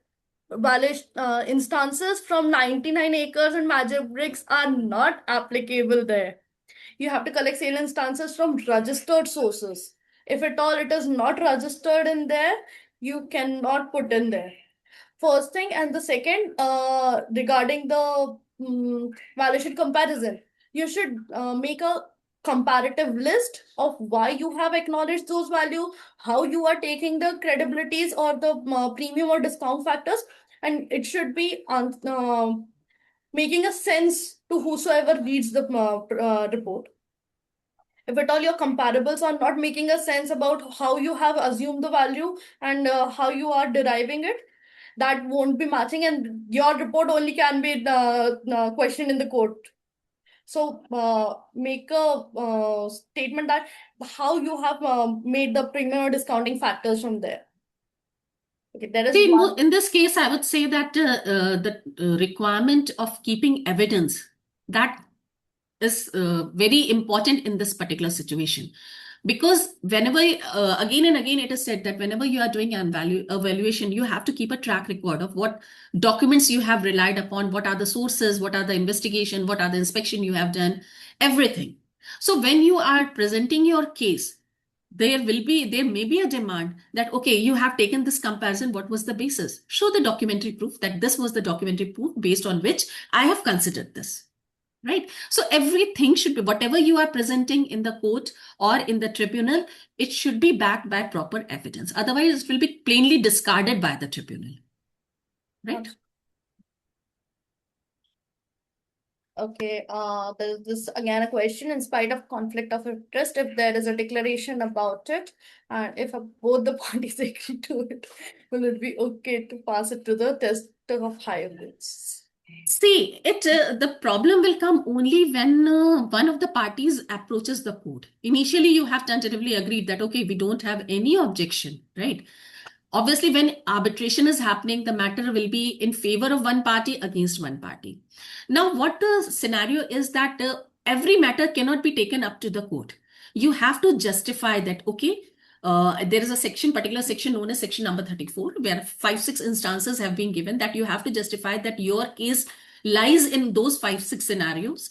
valuation instances from 99 acres and Magic Bricks are not applicable there. You have to collect sale instances from registered sources. If at all it is not registered in there, you cannot put in there. First thing, and the second, regarding the valuation comparison, you should make a comparative list of why you have acknowledged those value, how you are taking the credibilities or the premium or discount factors, and it should be making a sense to whosoever reads the report. If at all your comparables are not making a sense about how you have assumed the value and how you are deriving it, that won't be matching, and your report only can be questioned in the court. So make a statement that how you have made the premium or discounting factors from there. Okay, there is See, one. in this case, I would say that the requirement of keeping evidence, that is very important in this particular situation, because whenever again and again it is said that whenever you are doing an evaluation, you have to keep a track record of what documents you have relied upon, what are the sources, what are the investigation, what are the inspection you have done, everything. So when you are presenting your case, there may be a demand that, okay, you have taken this comparison, what was the basis? Show the documentary proof that this was the documentary proof based on which I have considered this. Right. So everything should be, whatever you are presenting in the court or in the tribunal, it should be backed by proper evidence. Otherwise, it will be plainly discarded by the tribunal. Right. Okay, there's this again a question. In spite of conflict of interest, if there is a declaration about it, and if both the parties agree to it, will it be okay to pass it to the test of higher courts? See, the problem will come only when one of the parties approaches the court. Initially, you have tentatively agreed that, okay, we don't have any objection, right? Obviously, when arbitration is happening, the matter will be in favor of one party against one party. Now, what the scenario is that every matter cannot be taken up to the court. You have to justify that, okay, there is a particular section known as section number 34, where 5-6 instances have been given that you have to justify that your case lies in those 5-6 scenarios,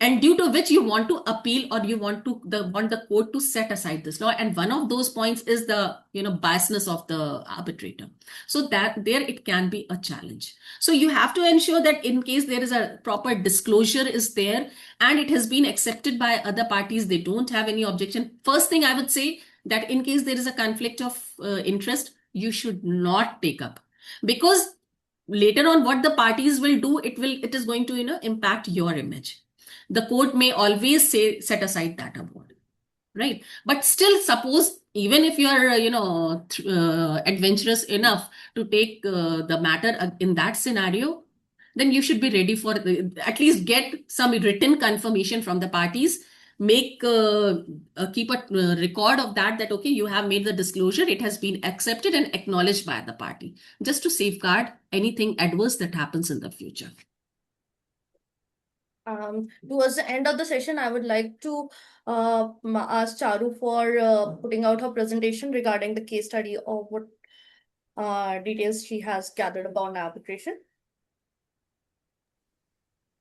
and due to which you want to appeal, or you want the court to set aside this law. And one of those points is the biasness of the arbitrator. So that there it can be a challenge. So you have to ensure that in case there is a proper disclosure is there and it has been accepted by other parties, they don't have any objection. First thing I would say that in case there is a conflict of interest, you should not take up, because later on what the parties will do, it is going to impact your image. The court may always say set aside that award, right? But still, suppose even if you are adventurous enough to take the matter in that scenario, then you should be ready for at least get some written confirmation from the parties. Keep a record of that okay, you have made the disclosure, it has been accepted and acknowledged by the party, just to safeguard anything adverse that happens in the future. Towards the end of the session, I would like to ask Charu for putting out her presentation regarding the case study of what details she has gathered about arbitration.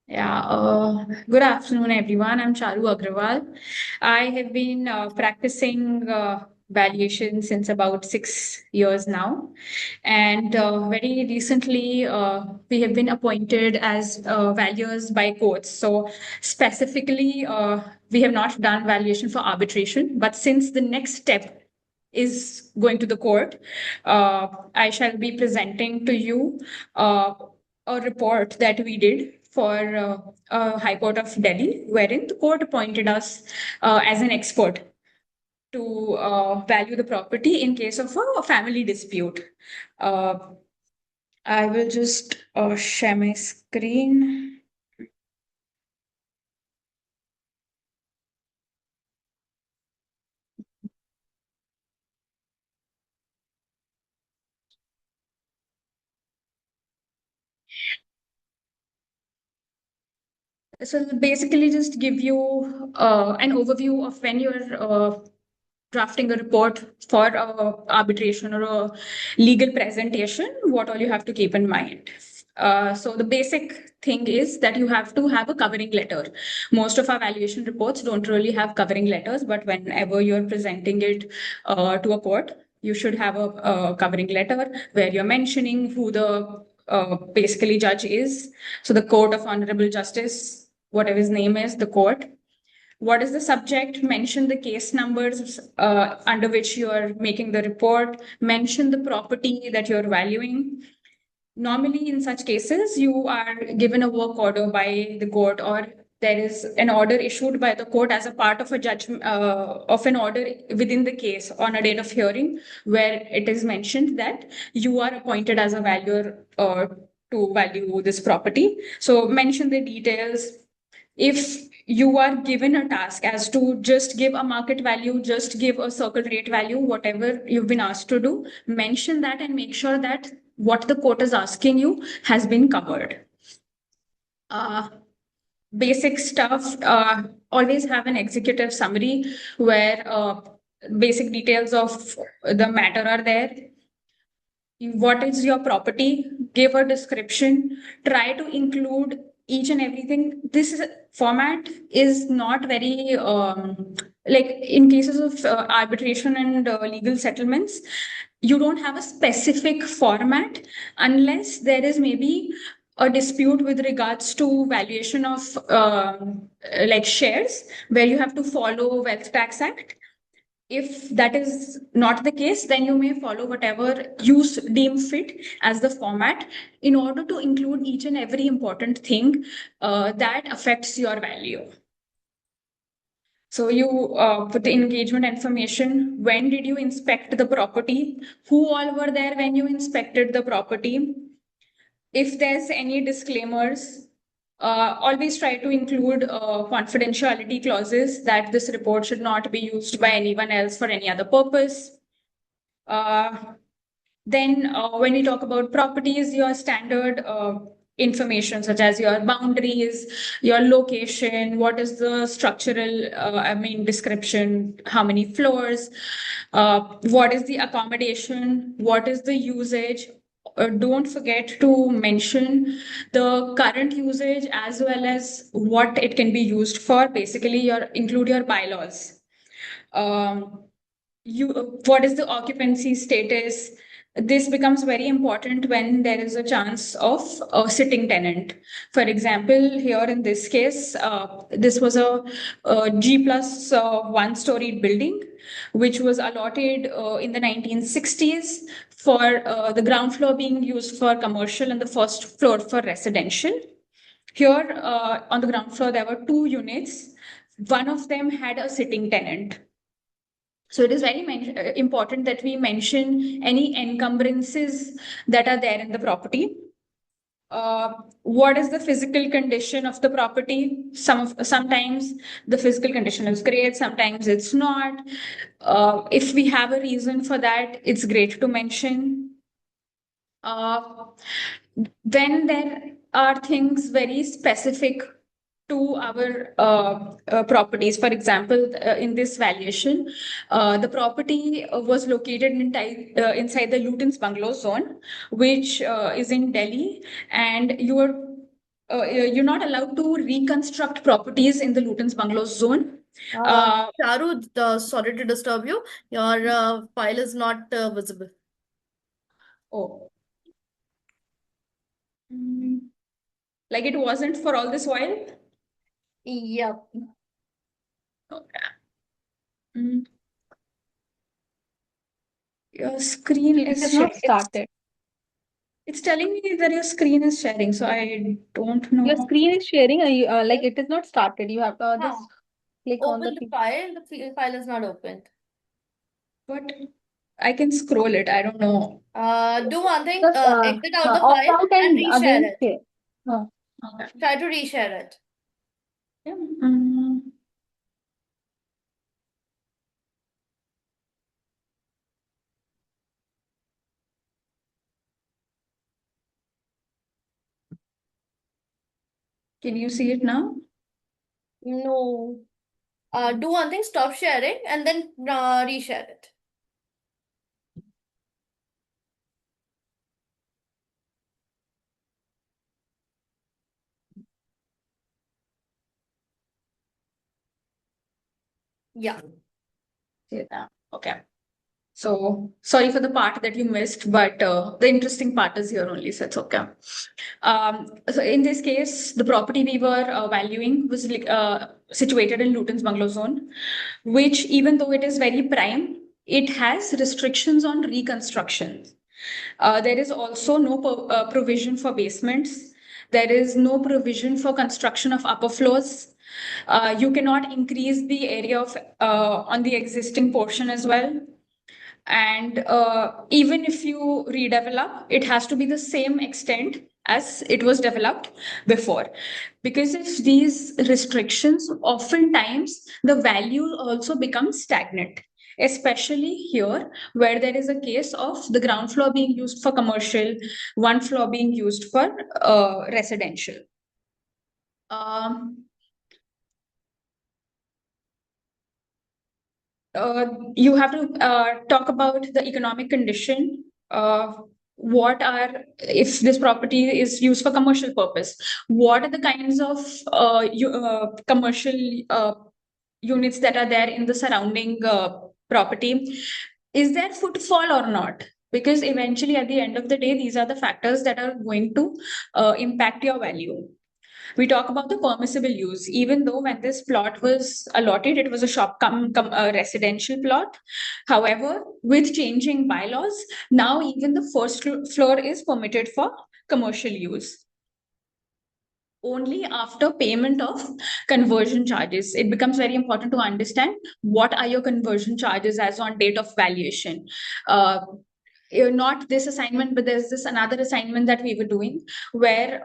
Yeah, good afternoon, everyone. I'm Charu Agrawal. I have been practicing valuation since about 6 years now. And very recently, we have been appointed as valuers by courts. So specifically, we have not done valuation for arbitration, but since the next step is going to the court, I shall be presenting to you a report that we did for High Court of Delhi, wherein the court appointed us as an expert to value the property in case of a family dispute. I will just share my screen. So basically just give you an overview of when you're drafting a report for arbitration or a legal presentation, what all you have to keep in mind. So the basic thing is that you have to have a covering letter. Most of our valuation reports don't really have covering letters, but whenever you're presenting it to a court, you should have a covering letter where you're mentioning who the basically judge is. So the Court of Honorable Justice, whatever his name is, the court. What is the subject? Mention the case numbers under which you are making the report. Mention the property that you're valuing. Normally, in such cases, you are given a work order by the court, or there is an order issued by the court as a part of a judgment of an order within the case on a date of hearing, where it is mentioned that you are appointed as a valuer to value this property. So mention the details. If you are given a task as to just give a market value, just give a circle rate value, whatever you've been asked to do, mention that and make sure that what the court is asking you has been covered. Basic stuff, always have an executive summary where basic details of the matter are there. What is your property? Give a description. Try to include each and everything. This format is not very like in cases of arbitration and legal settlements, you don't have a specific format unless there is maybe a dispute with regards to valuation of like shares, where you have to follow Wealth Tax Act. If that is not the case, then you may follow whatever you deem fit as the format in order to include each and every important thing that affects your value. So you put the engagement information. When did you inspect the property? Who all were there when you inspected the property? If there's any disclaimers, always try to include confidentiality clauses that this report should not be used by anyone else for any other purpose. Then when we talk about properties, your standard information such as your boundaries, your location, what is the structural, description, how many floors, what is the accommodation, what is the usage. Don't forget to mention the current usage as well as what it can be used for. Basically, include your bylaws. What is the occupancy status? This becomes very important when there is a chance of a sitting tenant. For example, here in this case, this was a G+1 storied building, which was allotted in the 1960s for the ground floor being used for commercial and the first floor for residential. Here on the ground floor, there were 2 units. One of them had a sitting tenant. So it is very important that we mention any encumbrances that are there in the property. What is the physical condition of the property? Sometimes the physical condition is great, sometimes it's not. If we have a reason for that, it's great to mention. When there are things very specific to our properties. For example, in this valuation, the property was located inside the Lutyens Bungalow zone, which is in Delhi, and you're not allowed to reconstruct properties in the Lutyens Bungalow zone. Charu, sorry to disturb you. Your file is not visible. Oh. Like it wasn't for all this while? Yep. Okay. Your screen It is has not sharing. started. It's telling me that your screen is sharing, so I don't know. Your screen is sharing, like it is not started. You have to just click on Open the the file. The file is not opened. But I can scroll it. I don't know. Do one thing. just Exit out the opt file out and and reshare again it. share. Oh. Okay. Try to reshare it. Yeah. Can you see it now? No. Do one thing. Stop sharing and then reshare it. Yeah. See it now. Okay. So sorry for the part that you missed, but the interesting part is here only, so it's okay. So in this case, the property we were valuing was situated in Luton's Bungalow Zone, which even though it is very prime, it has restrictions on reconstruction. There is also no provision for basements. There is no provision for construction of upper floors. You cannot increase the area of on the existing portion as well. And even if you redevelop, it has to be the same extent as it was developed before. Because of these restrictions, oftentimes the value also becomes stagnant, especially here where there is a case of the ground floor being used for commercial, one floor being used for residential. You have to talk about the economic condition. What are, if this property is used for commercial purpose, what are the kinds of commercial units that are there in the surrounding property? Is there footfall or not? Because eventually, at the end of the day, these are the factors that are going to impact your value. We talk about the permissible use. Even though when this plot was allotted, it was a shop a residential plot. However, with changing bylaws, now even the first floor is permitted for commercial use. Only after payment of conversion charges. It becomes very important to understand what are your conversion charges as on date of valuation. Not this assignment, but there's this another assignment that we were doing where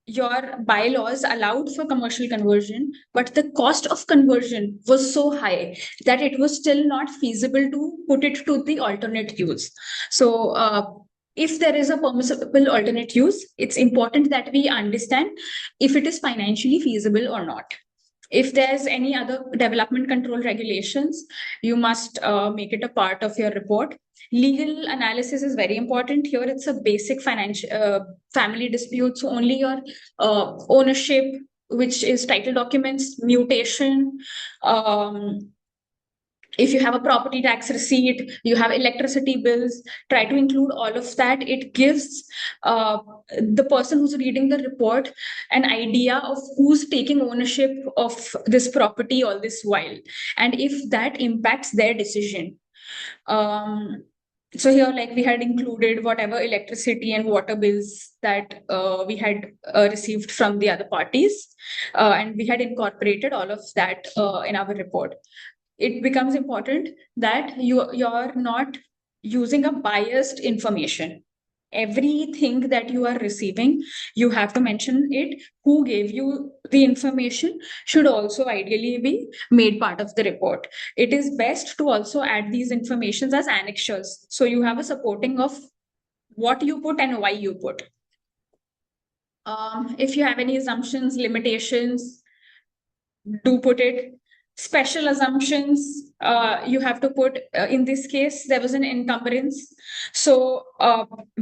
your bylaws allowed for commercial conversion, but the cost of conversion was so high that it was still not feasible to put it to the alternate use. So if there is a permissible alternate use, it's important that we understand if it is financially feasible or not. If there's any other development control regulations, you must make it a part of your report. Legal analysis is very important here. It's a basic financial family dispute. So only your ownership, which is title documents, mutation, if you have a property tax receipt, you have electricity bills, try to include all of that. It gives the person who's reading the report an idea of who's taking ownership of this property all this while, and if that impacts their decision. So here, like, we had included whatever electricity and water bills that we had received from the other parties, and we had incorporated all of that in our report. It becomes important that you're not using a biased information. Everything that you are receiving, you have to mention it. Who gave you the information should also ideally be made part of the report. It is best to also add these informations as annexures, so you have a supporting of what you put and why you put. If you have any assumptions, limitations, do put it. Special assumptions, you have to put, in this case, there was an encumbrance. So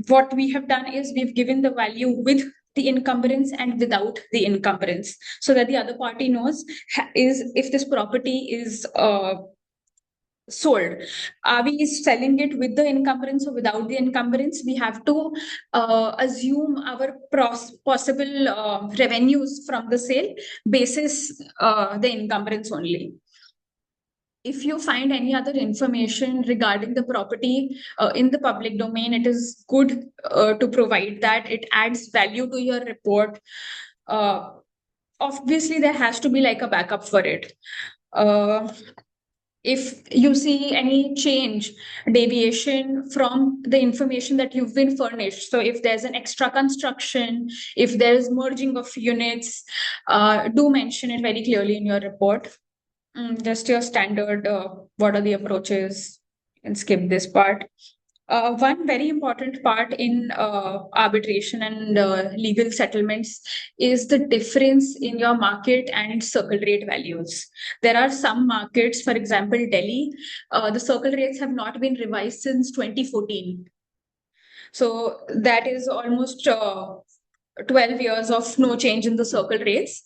what we have done is we've given the value with the encumbrance and without the encumbrance, so that the other party knows is if this property is sold, are we selling it with the encumbrance or without the encumbrance? We have to assume our possible revenues from the sale basis the encumbrance only. If you find any other information regarding the property in the public domain, it is good to provide that. It adds value to your report. Obviously, there has to be like a backup for it. If you see any change, deviation from the information that you've been furnished, so if there's an extra construction, if there's merging of units, do mention it very clearly in your report. Just your standard, what are the approaches, and skip this part. One very important part in arbitration and legal settlements is the difference in your market and circle rate values. There are some markets, for example, Delhi, the circle rates have not been revised since 2014. So that is almost 12 years of no change in the circle rates.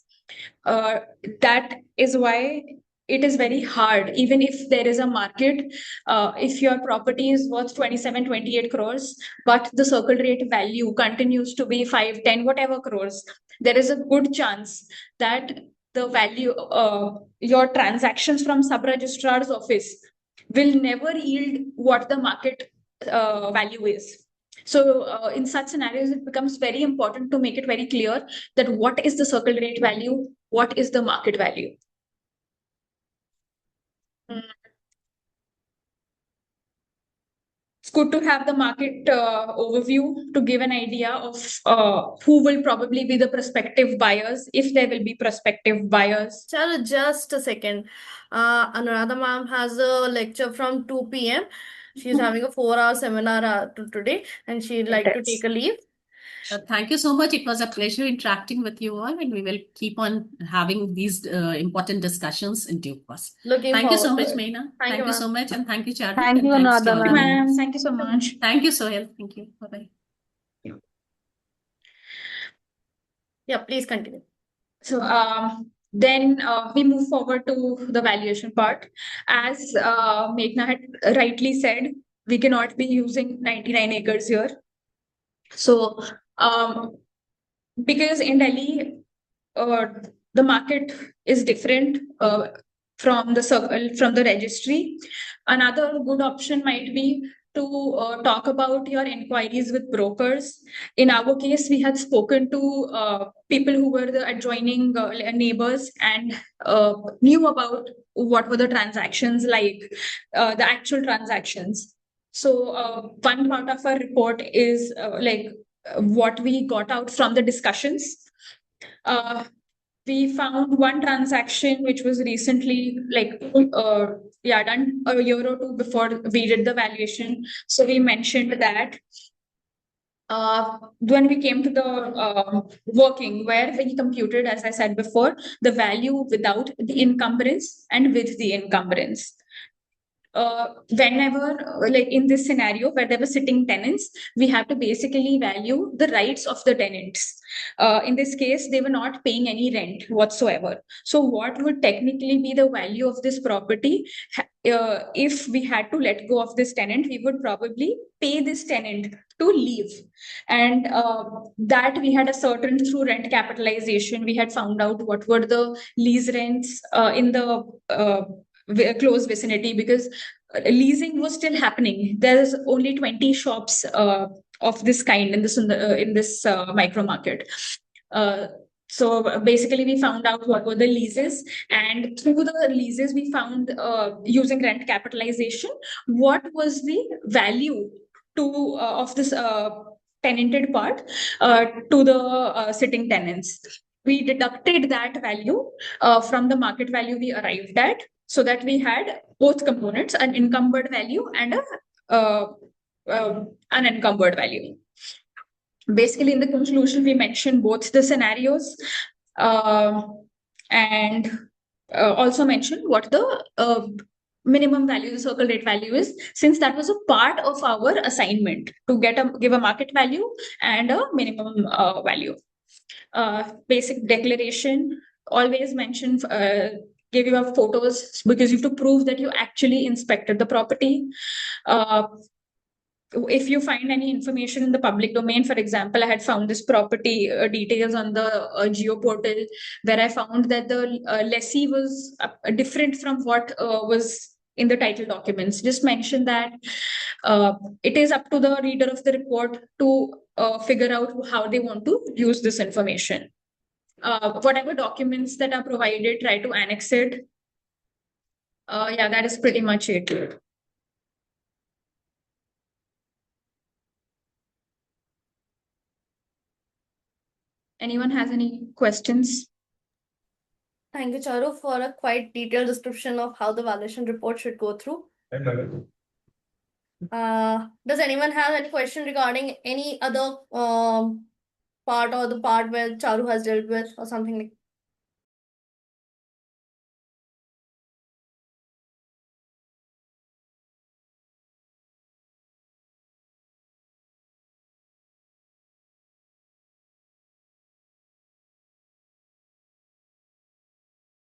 That is why it is very hard, even if there is a market, if your property is worth 27, 28 crores, but the circle rate value continues to be 5, 10, whatever crores, there is a good chance that the value, your transactions from sub-registrar's office will never yield what the market value is. So in such scenarios, it becomes very important to make it very clear that what is the circle rate value, what is the market value. It's good to have the market overview to give an idea of who will probably be the prospective buyers, if there will be prospective buyers. Chalo, just a second. Anuradha ma'am has a lecture from 2 p.m. She's having a 4-hour seminar today, and she'd like to take a leave. Thank you so much. It was a pleasure interacting with you all, and we will keep on having these important discussions in due course. Looking Thank you so forward much, to it. Meena. Thank you, Thank you so ma'am. much, and thank you, Charlie. Thank and you, thanks to Anuradha all the ma'am. audience. Thank you so much. Thank you, Sohail. Thank you. Bye-bye. Yeah, please continue. So then we move forward to the valuation part. As Meghna had rightly said, we cannot be using 99 acres here. So because in Delhi, the market is different from the registry. Another good option might be to talk about your inquiries with brokers. In our case, we had spoken to people who were the adjoining neighbors and knew about what were the transactions like, the actual transactions. So one part of our report is what we got out from the discussions. We found one transaction which was recently done a year or two before we did the valuation. So we mentioned that. When we came to the working, where we computed, as I said before, the value without the encumbrance and with the encumbrance. Whenever, like in this scenario where there were sitting tenants, we have to basically value the rights of the tenants. In this case, they were not paying any rent whatsoever. So what would technically be the value of this property? If we had to let go of this tenant, we would probably pay this tenant to leave. And that we had ascertained through rent capitalization. We had found out what were the lease rents in the close vicinity, because leasing was still happening. There's only 20 shops of this kind in this micro market. So basically, we found out what were the leases, and through the leases, we found using rent capitalization what was the value of this tenanted part to the sitting tenants. We deducted that value from the market value we arrived at, so that we had both components, an encumbered value and an unencumbered value. Basically, in the conclusion, we mentioned both the scenarios and also mentioned what the minimum value, the circle rate value is, since that was a part of our assignment to give a market value and a minimum value. basic declaration. Always mention, give you photos because you have to prove that you actually inspected the property. If you find any information in the public domain, for example, I had found this property details on the Geo portal, where I found that the lessee was different from what was in the title documents. Just mention that it is up to the reader of the report to figure out how they want to use this information. Whatever documents that are provided, try to annex it. Yeah, that is pretty much it. Anyone has any questions? Thank you, Charu, for a quite detailed description of how the valuation report should go through. Does anyone have any question regarding any other part or the part where Charu has dealt with or something like